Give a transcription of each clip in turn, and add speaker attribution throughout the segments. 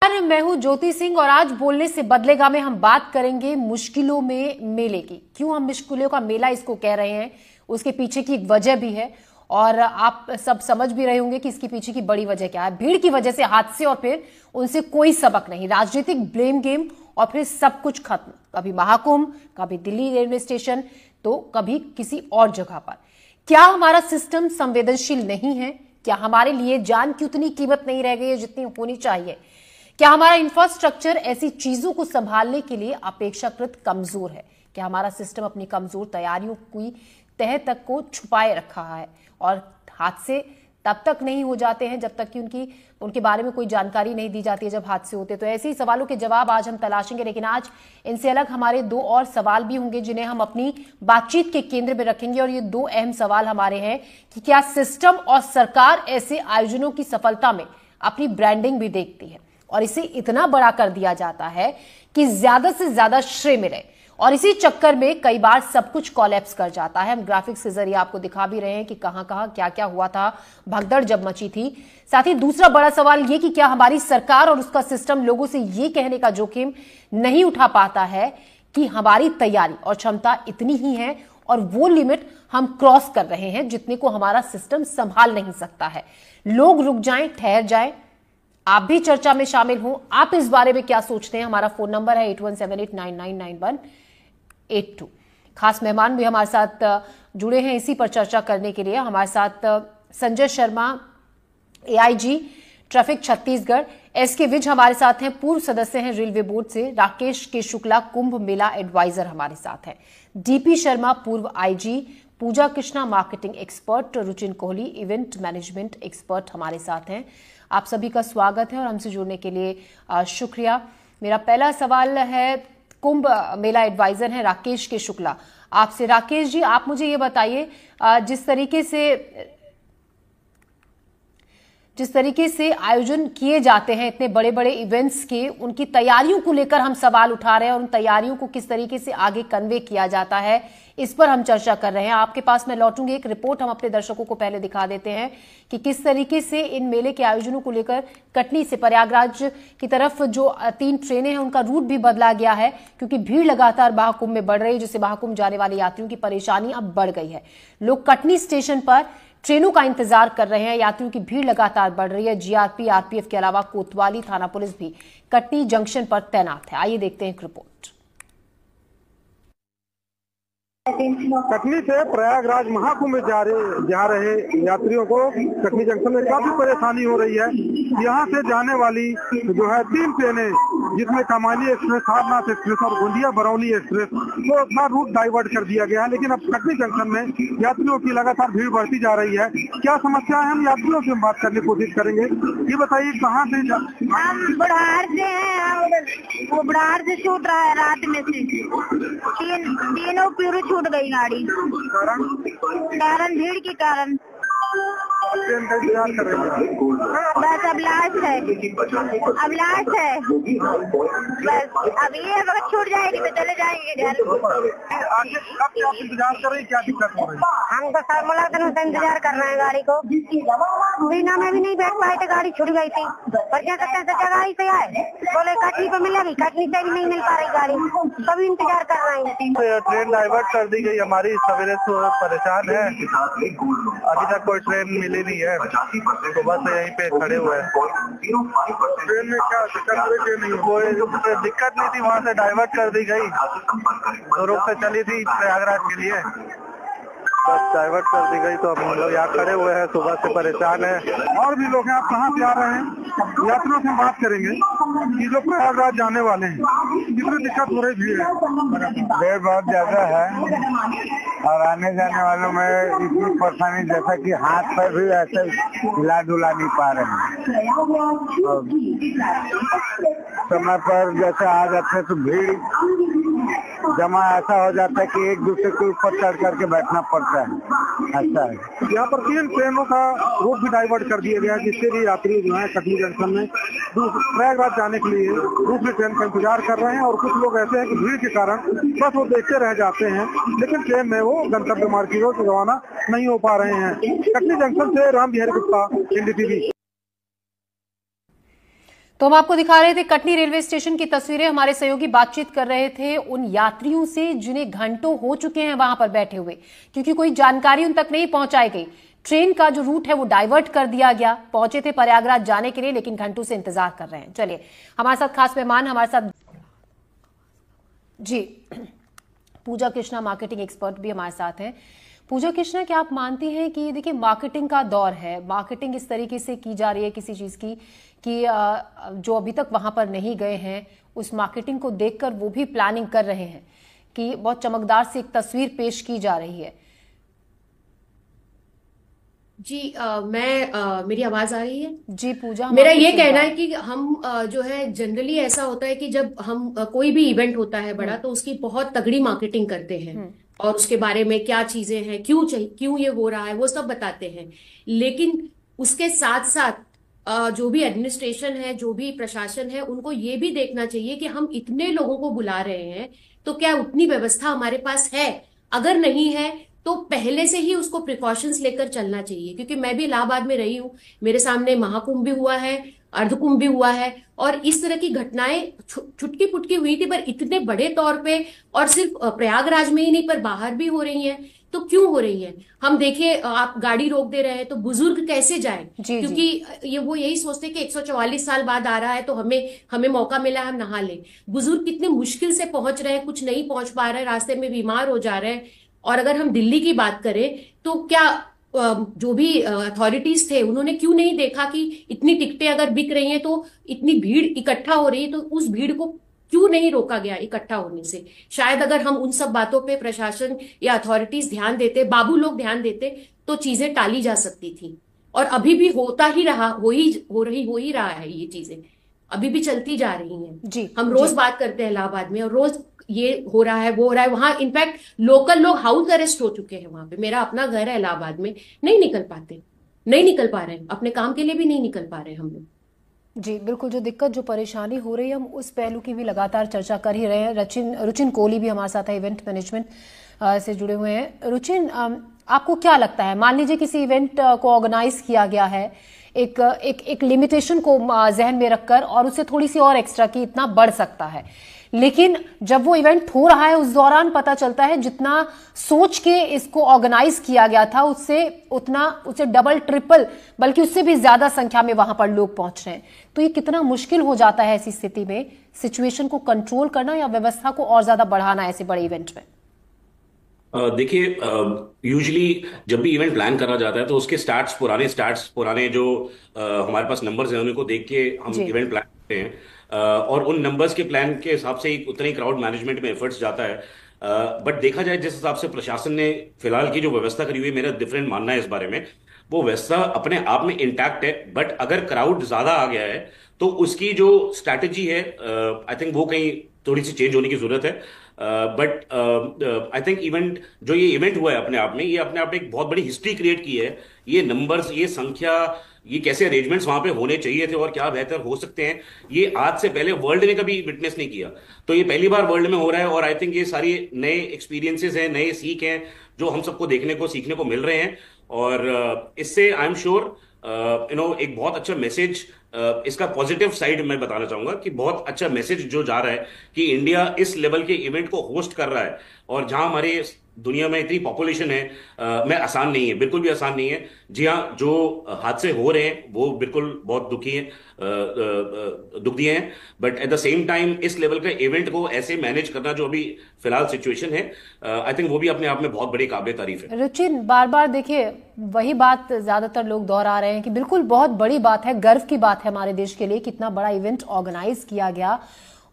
Speaker 1: मैं हूं ज्योति सिंह और आज बोलने से बदलेगा में हम बात करेंगे मुश्किलों में मेले की। क्यों हम मुश्किलों का मेला इसको कह रहे हैं, उसके पीछे की एक वजह भी है और आप सब समझ भी रहे होंगे कि इसके पीछे की बड़ी वजह क्या है। भीड़ की वजह से हादसे और फिर उनसे कोई सबक नहीं, राजनीतिक ब्लेम गेम और फिर सब कुछ खत्म। कभी महाकुंभ, कभी दिल्ली रेलवे स्टेशन, तो कभी किसी और जगह पर। क्या हमारा सिस्टम संवेदनशील नहीं है? क्या हमारे लिए जान की उतनी कीमत नहीं रह गई है जितनी होनी चाहिए? क्या हमारा इंफ्रास्ट्रक्चर ऐसी चीजों को संभालने के लिए अपेक्षाकृत कमजोर है? क्या हमारा सिस्टम अपनी कमजोर तैयारियों की तह तक को छुपाए रखा है और हादसे तब तक नहीं हो जाते हैं जब तक कि उनके बारे में कोई जानकारी नहीं दी जाती है जब हादसे होते हैं? तो ऐसे ही सवालों के जवाब आज हम तलाशेंगे, लेकिन आज इनसे अलग हमारे दो और सवाल भी होंगे जिन्हें हम अपनी बातचीत के केंद्र में रखेंगे। और ये दो अहम सवाल हमारे हैं कि क्या सिस्टम और सरकार ऐसे आयोजनों की सफलता में अपनी ब्रांडिंग भी देखती है और इसे इतना बड़ा कर दिया जाता है कि ज्यादा से ज्यादा श्रेय मिले, और इसी चक्कर में कई बार सब कुछ कोलैप्स कर जाता है। हम ग्राफिक्स के जरिए आपको दिखा भी रहे हैं कि कहां कहां क्या क्या हुआ था, भगदड़ जब मची थी। साथ ही दूसरा बड़ा सवाल ये कि क्या हमारी सरकार और उसका सिस्टम लोगों से ये कहने का जोखिम नहीं उठा पाता है कि हमारी तैयारी और क्षमता इतनी ही है और वो लिमिट हम क्रॉस कर रहे हैं जितने को हमारा सिस्टम संभाल नहीं सकता है। लोग रुक जाएं, ठहर जाएं। आप भी चर्चा में शामिल हो, आप इस बारे में क्या सोचते हैं? हमारा फोन नंबर है 8178999182। खास मेहमान भी हमारे साथ जुड़े हैं इसी पर चर्चा करने के लिए। हमारे साथ Sanjay Sharma, AIG traffic Chhattisgarh, SK Vij हमारे साथ हैं, पूर्व सदस्य हैं रेलवे बोर्ड से, राकेश के शुक्ला कुंभ मेला एडवाइजर हमारे साथ हैं, डीपी शर्मा पूर्व IG, Pooja Krishna marketing expert, Ruchin Kohli event management expert हमारे साथ हैं। आप सभी का स्वागत है और हमसे जुड़ने के लिए शुक्रिया। मेरा पहला सवाल है, कुंभ मेला एडवाइजर हैं राकेश के शुक्ला, आपसे। राकेश जी, आप मुझे ये बताइए, जिस तरीके से आयोजन किए जाते हैं इतने बड़े बड़े इवेंट्स के, उनकी तैयारियों को लेकर हम सवाल उठा रहे हैं और उन तैयारियों को किस तरीके से आगे कन्वे किया जाता है, इस पर हम चर्चा कर रहे हैं। आपके पास मैं लौटूंगी, एक रिपोर्ट हम अपने दर्शकों को पहले दिखा देते हैं कि किस तरीके से इन मेले के आयोजनों को लेकर कटनी से प्रयागराज की तरफ जो 3 ट्रेनें हैं उनका रूट भी बदला गया है, क्योंकि भीड़ लगातार महाकुंभ में बढ़ रही है, जिससे महाकुंभ जाने वाले यात्रियों की परेशानी अब बढ़ गई है। लोग कटनी स्टेशन पर ट्रेनों का इंतजार कर रहे हैं, यात्रियों की भीड़ लगातार बढ़ रही है। जीआरपी, आरपीएफ के अलावा कोतवाली थाना पुलिस भी कटनी जंक्शन पर तैनात है। आइए देखते हैं एक रिपोर्ट।
Speaker 2: कटनी से प्रयागराज महाकुंभ में जा रहे यात्रियों को कटनी जंक्शन में काफी परेशानी हो रही है। यहाँ से जाने वाली जो है 3 ट्रेनें, जिसमें कमाली एक्सप्रेस, सारनाथ एक्सप्रेस और गोंदिया बरौनी एक्सप्रेस, वो अपना रूट डाइवर्ट कर दिया गया है। लेकिन अब कटनी जंक्शन में यात्रियों की लगातार भीड़ बढ़ती जा रही है। क्या समस्या है, हम यात्रियों से बात करने की कोशिश करेंगे। ये बताइए, कहाँ से?
Speaker 3: हम बुढ़ार से हैं, वो बुढ़ार से छूट रहा है रात में से। तीनों पूरी छूट गई गाड़ी, कारण भीड़ के कारण।
Speaker 2: ट्रेन का इंतजार कर रहे हैं?
Speaker 3: बस अब लास्ट है, बस अब ये अगर छूट जाएगी तो चले जाएंगे घर।
Speaker 2: आगे कब आप इंतजार कर रहे हैं, क्या दिक्कत हो रही है?
Speaker 3: हम तो सर मुलाकात से इंतजार कर रहे हैं गाड़ी को। बिना में भी नहीं बैठ पाए थे, गाड़ी छूट गई थी। पर क्या करते हैं, गाड़ी से आए, बोले कटनी को मिलेगी, कटनी से भी नहीं मिल पा रही गाड़ी, सभी इंतजार कर रहे हैं।
Speaker 2: ट्रेन डाइवर्ट कर दी गई हमारी, सवेरे से परेशान है, अभी तक कोई ट्रेन मिली नहीं है, तो बस यहीं पे खड़े हुए हैं। ट्रेन में क्या दिक्कत नहीं थी, वहाँ से डाइवर्ट कर दी गई, 2 रूट से चली थी प्रयागराज के लिए, बस डाइवर्ट कर दी गई, तो हम लोग यहाँ खड़े हुए हैं, सुबह से परेशान है। और भी लोग हैं, आप कहाँ से आ रहे हैं? यात्रियों से बात करेंगे कि जो प्रयागराज जाने वाले हैं, कितनी दिक्कत हो रही भीड़ है?
Speaker 4: भीड़ बहुत ज्यादा है और आने जाने वालों में इतनी परेशानी, जैसा कि हाथ पर भी ऐसे हिला डुला नहीं पा रहे हैं। समय पर जैसे आ जाते हैं तो भीड़ जमा ऐसा हो जाता है कि एक दूसरे के ऊपर चढ़ करके बैठना पड़ता है। अच्छा है,
Speaker 2: यहाँ पर 3 ट्रेनों का रूट भी डाइवर्ट कर दिया गया है, जिससे भी यात्री जो है कटनी जंक्शन में प्रयागराज जाने के लिए दूसरी ट्रेन का इंतजार कर रहे हैं। और कुछ लोग ऐसे हैं कि भीड़ के कारण बस वो देखते रह जाते हैं, लेकिन ट्रेन में वो गंतव्य मार्ग की ओर रवाना नहीं हो पा रहे हैं। कटनी जंक्शन से राम बिहारी गुप्ता, एनडीटीवी।
Speaker 1: तो हम आपको दिखा रहे थे कटनी रेलवे स्टेशन की तस्वीरें। हमारे सहयोगी बातचीत कर रहे थे उन यात्रियों से जिन्हें घंटों हो चुके हैं वहां पर बैठे हुए, क्योंकि कोई जानकारी उन तक नहीं पहुंचाई गई। ट्रेन का जो रूट है वो डाइवर्ट कर दिया गया। पहुंचे थे प्रयागराज जाने के लिए, लेकिन घंटों से इंतजार कर रहे हैं। चलिए, हमारे साथ खास मेहमान हमारे साथ जी पूजा कृष्णा, मार्केटिंग एक्सपर्ट भी हमारे साथ हैं। पूजा कृष्णा, क्या आप मानती हैं कि देखिए मार्केटिंग का दौर है, मार्केटिंग इस तरीके से की जा रही है किसी चीज की कि जो अभी तक वहां पर नहीं गए हैं उस मार्केटिंग को देखकर वो भी प्लानिंग कर रहे हैं कि बहुत चमकदार सी एक तस्वीर पेश की जा रही है?
Speaker 5: जी मेरी आवाज आ रही है?
Speaker 1: जी पूजा,
Speaker 5: मेरा ये कहना है कि हम जो है जनरली ऐसा होता है कि जब हम कोई भी इवेंट होता है बड़ा तो उसकी बहुत तगड़ी मार्केटिंग करते हैं और उसके बारे में क्या चीजें हैं, क्यों ये हो रहा है, वो सब बताते हैं। लेकिन उसके साथ साथ जो भी एडमिनिस्ट्रेशन है, जो भी प्रशासन है, उनको ये भी देखना चाहिए कि हम इतने लोगों को बुला रहे हैं तो क्या उतनी व्यवस्था हमारे पास है। अगर नहीं है तो पहले से ही उसको प्रिकॉशंस लेकर चलना चाहिए। क्योंकि मैं भी इलाहाबाद में रही हूं, मेरे सामने महाकुंभ भी हुआ है, अर्धकुंभ भी हुआ है, और इस तरह की घटनाएं छुटकी पुटकी हुई थी, पर इतने बड़े तौर पे और सिर्फ प्रयागराज में ही नहीं पर बाहर भी हो रही हैं। तो क्यों हो रही है? हम देखिए, आप गाड़ी रोक दे रहे हैं तो बुजुर्ग कैसे जाएं? क्योंकि वो यही सोचते हैं कि 144 साल बाद आ रहा है तो हमें मौका मिला है, हम नहा लें। बुजुर्ग कितने मुश्किल से पहुंच रहे हैं, कुछ नहीं पहुंच पा रहे हैं, रास्ते में बीमार हो जा रहे हैं। और अगर हम दिल्ली की बात करें तो क्या जो भी अथॉरिटीज थे उन्होंने क्यों नहीं देखा कि इतनी टिकटें अगर बिक रही हैं तो इतनी भीड़ इकट्ठा हो रही है, तो उस भीड़ को क्यों नहीं रोका गया इकट्ठा होने से? शायद अगर हम उन सब बातों पे प्रशासन या अथॉरिटीज ध्यान देते, बाबू लोग ध्यान देते, तो चीजें टाली जा सकती थी। और अभी भी होता ही रहा, हो ही रहा है, ये चीजें अभी भी चलती जा रही हैं। हम रोज बात करते हैं इलाहाबाद में, और रोज ये हो रहा है, वो हो रहा है। वहां इनफैक्ट लोकल लोग हाउस अरेस्ट हो चुके हैं। वहां पे मेरा अपना घर है इलाहाबाद में, नहीं निकल पा रहे हैं, अपने काम के लिए भी नहीं निकल पा रहे हम लोग।
Speaker 1: जी बिल्कुल, जो दिक्कत, जो परेशानी हो रही है, हम उस पहलू की भी लगातार चर्चा कर ही रहे हैं। रुचिन कोहली भी हमारे साथ है, इवेंट मैनेजमेंट से जुड़े हुए हैं। रुचिन, आपको क्या लगता है, मान लीजिए किसी इवेंट को ऑर्गेनाइज किया गया है एक लिमिटेशन को जहन में रखकर, और उससे थोड़ी सी और एक्स्ट्रा की इतना बढ़ सकता है, लेकिन जब वो इवेंट हो रहा है उस दौरान पता चलता है जितना सोच के इसको ऑर्गेनाइज किया गया था उससे डबल ट्रिपल बल्कि उससे भी ज्यादा संख्या में वहां पर लोग पहुंच रहे हैं। तो ये कितना मुश्किल हो जाता है ऐसी स्थिति में सिचुएशन को कंट्रोल करना या व्यवस्था को और ज्यादा बढ़ाना ऐसे बड़े इवेंट में?
Speaker 6: देखिए, यूजुअली जब भी इवेंट प्लान करा जाता है तो उसके पुराने जो हमारे पास नंबर्स हैं उनको देख के हम इवेंट प्लान करते हैं, और उन नंबर्स के प्लान के हिसाब से ही उतने क्राउड मैनेजमेंट में एफर्ट्स जाता है। बट देखा जाए जिस हिसाब से प्रशासन ने फिलहाल की जो व्यवस्था करी हुई है, मेरा डिफरेंट मानना है इस बारे में। वो व्यवस्था अपने आप में इंटैक्ट है, बट अगर क्राउड ज्यादा आ गया है तो उसकी जो स्ट्रैटेजी है आई थिंक वो कहीं थोड़ी सी चेंज होने की जरूरत है। बट आई थिंक ये इवेंट हुआ है अपने आप में, ये अपने आप में एक बहुत बड़ी हिस्ट्री क्रिएट की है। ये नंबर्स, ये संख्या, ये कैसे अरेंजमेंट्स वहां पे होने चाहिए थे और क्या बेहतर हो सकते हैं, ये आज से पहले वर्ल्ड ने कभी विटनेस नहीं किया। तो ये पहली बार वर्ल्ड में हो रहा है, और आई थिंक ये सारी नए एक्सपीरियंसेस हैं, नए सीख हैं जो हम सबको देखने को सीखने को मिल रहे हैं। और इससे आई एम श्योर एक बहुत अच्छा मैसेज, इसका पॉजिटिव साइड मैं बताना चाहूंगा कि बहुत अच्छा मैसेज जो जा रहा है कि इंडिया इस लेवल के इवेंट को होस्ट कर रहा है, और जहां हमारे दुनिया में इतनी पॉपुलेशन है, में आसान नहीं है, बिल्कुल भी आसान नहीं है। जी हाँ, जो हादसे हो रहे हैं वो बिल्कुल बहुत दुख दिए हैं, but at the same time इस लेवल का इवेंट को ऐसे मैनेज करना जो अभी फिलहाल सिचुएशन है, आई थिंक वो भी अपने आप में बहुत बड़ी काबिल तारीफ है।
Speaker 1: रुचिन, बार बार देखिए वही बात ज्यादातर लोग दोहरा रहे हैं कि बिल्कुल बहुत बड़ी बात है, गर्व की बात है हमारे देश के लिए, कितना बड़ा इवेंट ऑर्गेनाइज किया गया।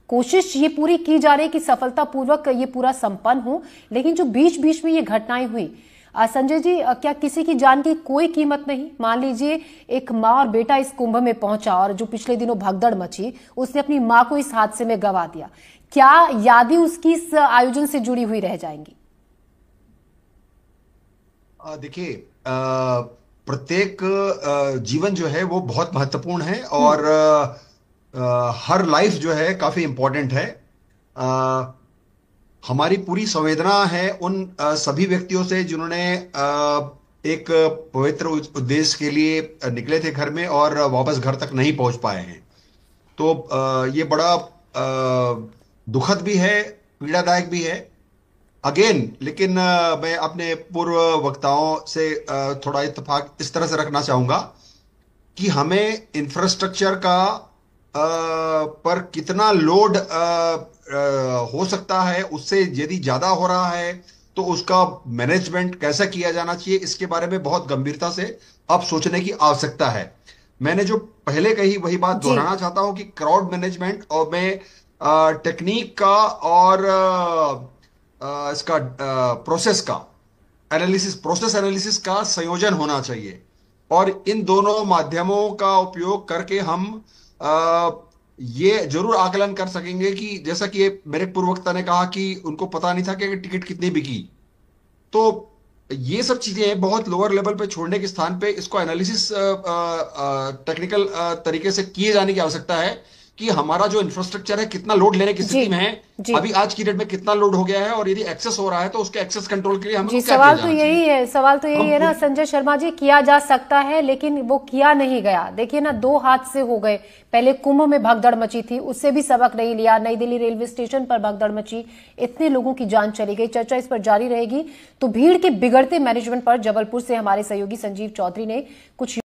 Speaker 1: कोशिश ये पूरी की जा रही है कि सफलतापूर्वक ये पूरा संपन्न हो, लेकिन जो बीच बीच में ये घटनाएं हुई, संजय जी, क्या किसी की जान की कोई कीमत नहीं? मान लीजिए एक माँ और बेटा इस कुंभ में पहुंचा और जो पिछले दिनों भगदड़ मची, उसने अपनी माँ को इस हादसे में गंवा दिया। क्या यादें उसकी इस आयोजन से जुड़ी हुई रह जाएंगी?
Speaker 7: देखिए, प्रत्येक जीवन जो है वो बहुत महत्वपूर्ण है, और हर लाइफ जो है काफी इंपॉर्टेंट है। हमारी पूरी संवेदना है उन सभी व्यक्तियों से जिन्होंने एक पवित्र उद्देश्य के लिए निकले थे घर में और वापस घर तक नहीं पहुंच पाए हैं। तो ये बड़ा दुखद भी है, पीड़ादायक भी है अगेन। लेकिन मैं अपने पूर्व वक्ताओं से थोड़ा इत्तेफाक इस तरह से रखना चाहूंगा कि हमें इंफ्रास्ट्रक्चर का पर कितना लोड हो सकता है, उससे यदि ज्यादा हो रहा है तो उसका मैनेजमेंट कैसा किया जाना चाहिए, इसके बारे में बहुत गंभीरता से अब सोचने की आवश्यकता है। मैंने जो पहले कही वही बात दोहराना चाहता हूं कि क्राउड मैनेजमेंट और में टेक्निक का और इसका प्रोसेस एनालिसिस का संयोजन होना चाहिए, और इन दोनों माध्यमों का उपयोग करके हम ये जरूर आकलन कर सकेंगे कि जैसा कि मेरे पूर्ववक्ता ने कहा कि उनको पता नहीं था कि टिकट कितनी बिकी, तो ये सब चीजें बहुत लोअर लेवल पे छोड़ने के स्थान पे इसको एनालिसिस टेक्निकल तरीके से किए जाने की आवश्यकता है कि हमारा जो इंफ्रास्ट्रक्चर है कितना लोड लेने की स्थिति में है, अभी आज की डेट में कितना लोड हो गया है, और यदि एक्सेस हो रहा है तो उसके एक्सेस कंट्रोल के लिए हम
Speaker 1: सवाल तो यही है ना संजय शर्मा जी, किया जा सकता है लेकिन वो किया नहीं गया। देखिए ना, 2 हादसे हो गए, पहले कुंभ में भगदड़ मची थी, उससे भी सबक नहीं लिया, नई दिल्ली रेलवे स्टेशन पर भगदड़ मची, इतने लोगों की जान चली गई। चर्चा इस पर जारी रहेगी। तो भीड़ के बिगड़ते मैनेजमेंट पर जबलपुर से हमारे सहयोगी संजीव चौधरी ने कुछ